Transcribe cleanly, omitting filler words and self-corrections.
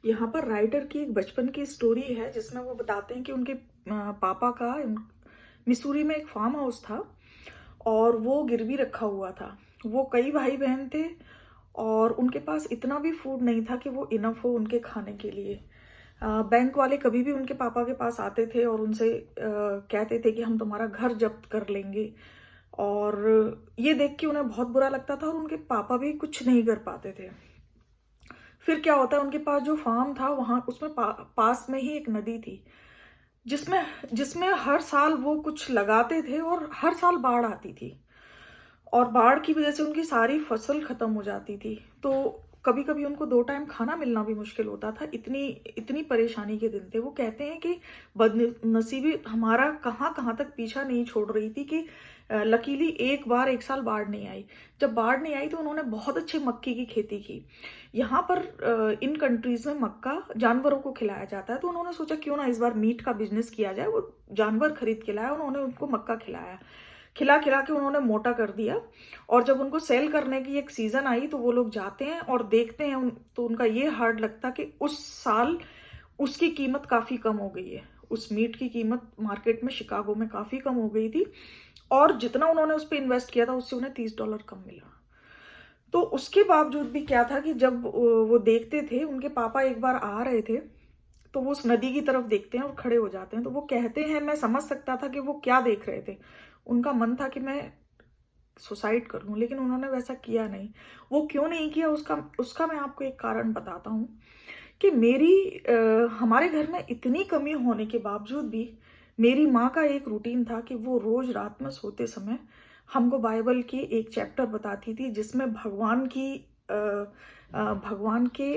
यहाँ पर राइटर की एक बचपन की स्टोरी है जिसमें वो बताते हैं कि उनके पापा का मिसूरी में एक फार्म हाउस था और वो गिरवी रखा हुआ था। वो कई भाई बहन थे और उनके पास इतना भी फूड नहीं था कि वो इनफ हो उनके खाने के लिए। बैंक वाले कभी भी उनके पापा के पास आते थे और उनसे कहते थे कि हम तुम्हारा घर जब्त कर लेंगे, और ये देख के उन्हें बहुत बुरा लगता था और उनके पापा भी कुछ नहीं कर पाते थे। फिर क्या होता है, उनके पास जो फार्म था वहां उसमें पास में ही एक नदी थी जिसमें जिसमें हर साल वो कुछ लगाते थे और हर साल बाढ़ आती थी और बाढ़ की वजह से उनकी सारी फसल खत्म हो जाती थी। तो कभी कभी उनको 2 टाइम खाना मिलना भी मुश्किल होता था। इतनी इतनी परेशानी के दिन थे। वो कहते हैं कि बदनसीबी हमारा कहाँ कहाँ तक पीछा नहीं छोड़ रही थी कि लकीली एक बार एक साल बाढ़ नहीं आई। जब बाढ़ नहीं आई तो उन्होंने बहुत अच्छे मक्के की खेती की। यहाँ पर इन कंट्रीज में मक्का जानवरों को खिलाया जाता है, तो उन्होंने सोचा क्यों ना इस बार मीट का बिजनेस किया जाए। वो जानवर खरीद के लाया, उन्होंने उनको मक्का खिलाया। खिला खिला के उन्होंने मोटा कर दिया। और जब उनको सेल करने की एक सीजन आई तो वो लोग जाते हैं और देखते हैं तो उनका ये हार्ड लगता कि उस साल उसकी कीमत काफी कम हो गई है। उस मीट की कीमत मार्केट में शिकागो में काफी कम हो गई थी और जितना उन्होंने उस पर इन्वेस्ट किया था उससे उन्हें $30 कम मिला। तो उसके बावजूद भी क्या था कि जब वो देखते थे, उनके पापा एक बार आ रहे थे तो वो उस नदी की तरफ देखते हैं और खड़े हो जाते हैं। तो वो कहते हैं, मैं समझ सकता था कि वो क्या देख रहे थे। उनका मन था कि मैं सुसाइड कर लूं, लेकिन उन्होंने वैसा किया नहीं। वो क्यों नहीं किया, उसका उसका मैं आपको एक कारण बताता हूँ कि हमारे घर में इतनी कमी होने के बावजूद भी मेरी माँ का एक रूटीन था कि वो रोज रात में सोते समय हमको बाइबल की एक चैप्टर बताती थी जिसमें भगवान की भगवान के